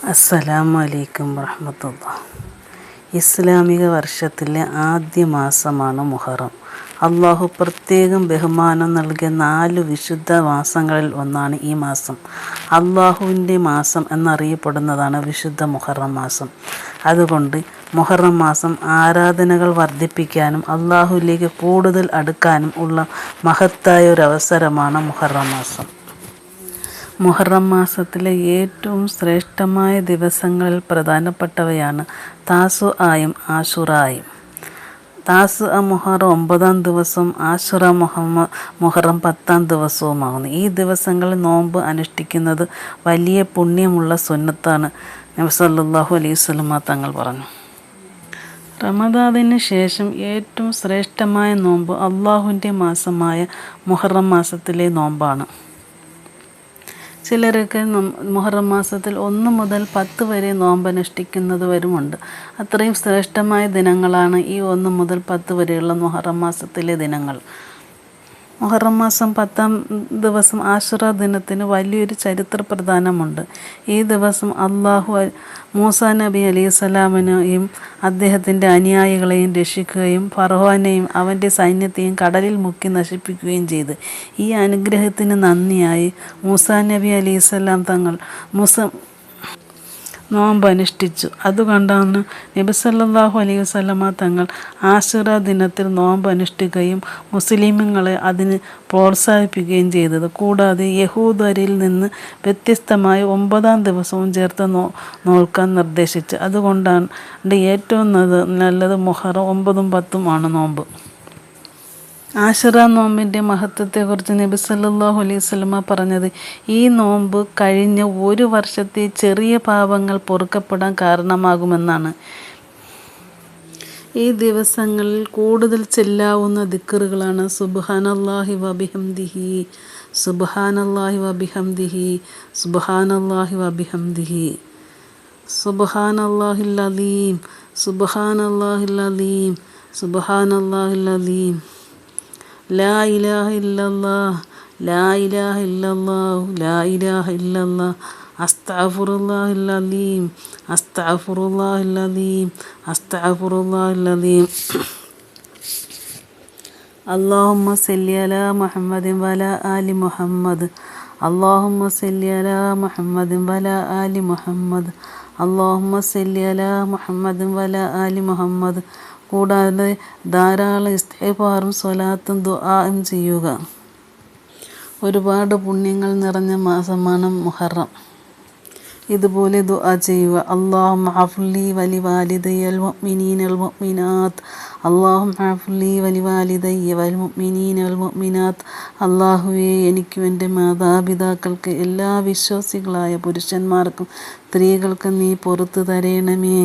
അസ്സലാമു അലൈക്കും വറഹ്മത്തുള്ളാഹി. ഇസ്ലാമിക വർഷത്തിലെ ആദ്യ മാസമാണ് മുഹറം. അള്ളാഹു പ്രത്യേകം ബഹുമാനം നൽകിയ 4 വിശുദ്ധ മാസങ്ങളിൽ ഒന്നാണ് ഈ മാസം. അള്ളാഹുവിൻ്റെ മാസം എന്നറിയപ്പെടുന്നതാണ് വിശുദ്ധ മുഹറം മാസം. അതുകൊണ്ട് മുഹറം മാസം ആരാധനകൾ വർദ്ധിപ്പിക്കാനും അള്ളാഹുവിലേക്ക് കൂടുതൽ അടുക്കാനും ഉള്ള മഹത്തായ ഒരു അവസരമാണ് മുഹറം മാസം. മുഹറം മാസത്തിലെ ഏറ്റവും ശ്രേഷ്ഠമായ ദിവസങ്ങളിൽ പ്രധാനപ്പെട്ടവയാണ് താസുആയും ആശുറായും. താസുഅ മുഹറം 9-ാം ദിവസവും ആശുറ മുഹറം 10-ാം ദിവസവുമാകുന്നു. ഈ ദിവസങ്ങളിൽ നോമ്പ് അനുഷ്ഠിക്കുന്നത് വലിയ പുണ്യമുള്ള സുന്നത്താണ്. നബി സല്ലല്ലാഹു അലൈഹി വസല്ലം തങ്ങൾ പറഞ്ഞു. റമദാനിന് ശേഷം ഏറ്റവും ശ്രേഷ്ഠമായ നോമ്പ് അള്ളാഹുവിൻ്റെ മാസമായ മുഹറം മാസത്തിലെ നോമ്പാണ്. ചിലരൊക്കെ മുഹറം മാസത്തിൽ 1 മുതൽ 10 വരെ നോമ്പനുഷ്ഠിക്കുന്നവരുമുണ്ട്. അത്രയും ശ്രേഷ്ഠമായ ദിനങ്ങളാണ് ഈ 1 മുതൽ 10 വരെയുള്ള മുഹറം മാസത്തിലെ ദിനങ്ങൾ. മുഹറം മാസം 10-ാം ദിവസം ആശുറ ദിനത്തിന് വലിയൊരു ചരിത്ര പ്രാധാന്യമുണ്ട്. ഈ ദിവസം അള്ളാഹു മൂസാ നബി അലൈഹിസ്സലാമിനെയും അദ്ദേഹത്തിൻ്റെ അനുയായികളെയും രക്ഷിക്കുകയും ഫറവോനെയും അവൻ്റെ സൈന്യത്തെയും കടലിൽ മുക്കി നശിപ്പിക്കുകയും ചെയ്തു. ഈ അനുഗ്രഹത്തിന് നന്ദിയായി മൂസാ നബി അലൈഹിസ്സലാം തങ്ങൾ നോമ്പ് അനുഷ്ഠിച്ചു. അതുകൊണ്ടാണ് നബി സല്ലല്ലാഹു അലൈഹി വസല്ലം തങ്ങൾ ആശുറ ദിനത്തിൽ നോമ്പ് അനുഷ്ഠിക്കുകയും മുസ്ലിമുകളെ അതിന് പ്രോത്സാഹിപ്പിക്കുകയും ചെയ്തത്. കൂടാതെ യഹൂദരിൽ നിന്ന് വ്യത്യസ്തമായി 9-ാം ദിവസവും ചേർത്ത് നോൽക്കാൻ നിർദ്ദേശിച്ചു. അതുകൊണ്ടാണ് ഏറ്റവും നല്ലത് മുഹറം 9-ഉം 10-ഉം നോമ്പ്. ആശുറ നോമ്പിൻ്റെ മഹത്വത്തെക്കുറിച്ച് നബി സല്ലല്ലാഹു അലൈഹി വസല്ലം പറഞ്ഞത്, ഈ നോമ്പ് കഴിഞ്ഞ 1 വർഷത്തെ ചെറിയ പാപങ്ങൾ പൊറുക്കപ്പെടാൻ കാരണമാകുമെന്നാണ്. ഈ ദിവസങ്ങളിൽ കൂടുതൽ ചെല്ലാവുന്ന ദിക്റുകളാണ് സുബ്ഹാനല്ലാഹി വബിഹംദിഹി, സുബ്ഹാനല്ലാഹി വബിഹംദിഹി, സുബ്ഹാനല്ലാഹി വബിഹംദിഹി, സുബ്ഹാനല്ലാഹിൽ അലീം, സുബ്ഹാനല്ലാഹിൽ അലീം, സുബ്ഹാനല്ലാഹിൽ അലീം, ലാ ഇലാഹ ഇല്ലല്ലാഹ്, ലാ ഇലാഹ ഇല്ലല്ലാഹു, ലാ ഇലാഹ ഇല്ലല്ലാഹ്, അസ്തഗ്ഫിറുല്ലാഹൽ അലീം, അസ്തഗ്ഫിറുല്ലാഹൽ അലീം, അസ്തഗ്ഫിറുല്ലാഹൽ അലീം. അല്ലാഹുമ്മ സല്ലി അലാ മുഹമ്മദിൻ വഅലാ ആലി മുഹമ്മദ്, അല്ലാഹുമ്മ സല്ലി അലാ മുഹമ്മദിൻ വഅലാ ആലി മുഹമ്മദ്, അല്ലാഹുമ്മ സല്ലി അലാ മുഹമ്മദിൻ വഅലാ ആലി മുഹമ്മദ്. കൂടാതെ ധാരാളം ഇസ്തിഗ്ഫാറും സ്വലാത്തും ദുആയും ചെയ്യുക. ഒരുപാട് പുണ്യങ്ങൾ നിറഞ്ഞ മാസമാണ് മുഹറം. ഇതുപോലെ ദുആ ചെയ്യുക. അല്ലാഹുമ്മ ഗഫിർലി വലിവാലിദയ്യ വൽമുഅ്മിനീന വൽമുഅ്മിനാത്ത്, അല്ലാഹുമ്മ ഗഫിർലി വലിവാലിദയ്യ വൽമുഅ്മിനീന വൽമുഅ്മിനാത്ത്. അല്ലാഹുവേ, എനിക്കും എൻ്റെ മാതാപിതാക്കൾക്ക് എല്ലാ വിശ്വാസികളായ പുരുഷന്മാർക്കും സ്ത്രീകൾക്കും നീ പുറത്തു തരണമേ.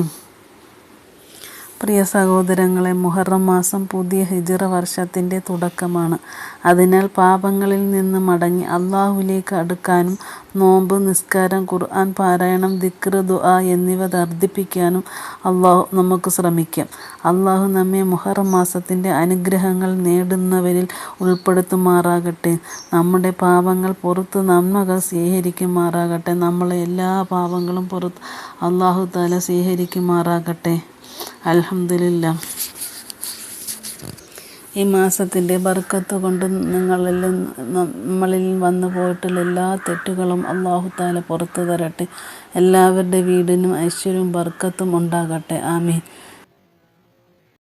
പ്രിയ സഹോദരങ്ങളെ, മുഹറം മാസം പുതിയ ഹിജ്റ വർഷത്തിൻ്റെ തുടക്കമാണ്. അതിനാൽ പാപങ്ങളിൽ നിന്ന് മടങ്ങി അള്ളാഹുവിലേക്ക് അടുക്കാനും നോമ്പ്, നിസ്കാരം, ഖുർആൻ പാരായണം, ദിക്ർ, ദുആ എന്നിവ വർദ്ധിപ്പിക്കാനും നമുക്ക് ശ്രമിക്കാം. അള്ളാഹു നമ്മെ മുഹറം മാസത്തിൻ്റെ അനുഗ്രഹങ്ങൾ നേടുന്നവരിൽ ഉൾപ്പെടുത്തുമാറാകട്ടെ. നമ്മുടെ പാപങ്ങൾ പുറത്ത് നന്മകൾ സ്വീകരിക്കുമാറാകട്ടെ. നമ്മളെ എല്ലാ പാപങ്ങളും പുറത്ത് അള്ളാഹു തആല സ്വീകരിക്കുമാറാകട്ടെ. അൽഹംദുലില്ലാഹ്. ഈ മാസത്തിൻ്റെ ബർക്കത്ത് കൊണ്ട് നമ്മളിൽ വന്നു പോയിട്ടുള്ള എല്ലാ തെറ്റുകളും അല്ലാഹു തആല പുറത്തു തരട്ടെ. എല്ലാവരുടെ വീടിനും ഐശ്വര്യവും ബർക്കത്തും ഉണ്ടാകട്ടെ. ആമീൻ.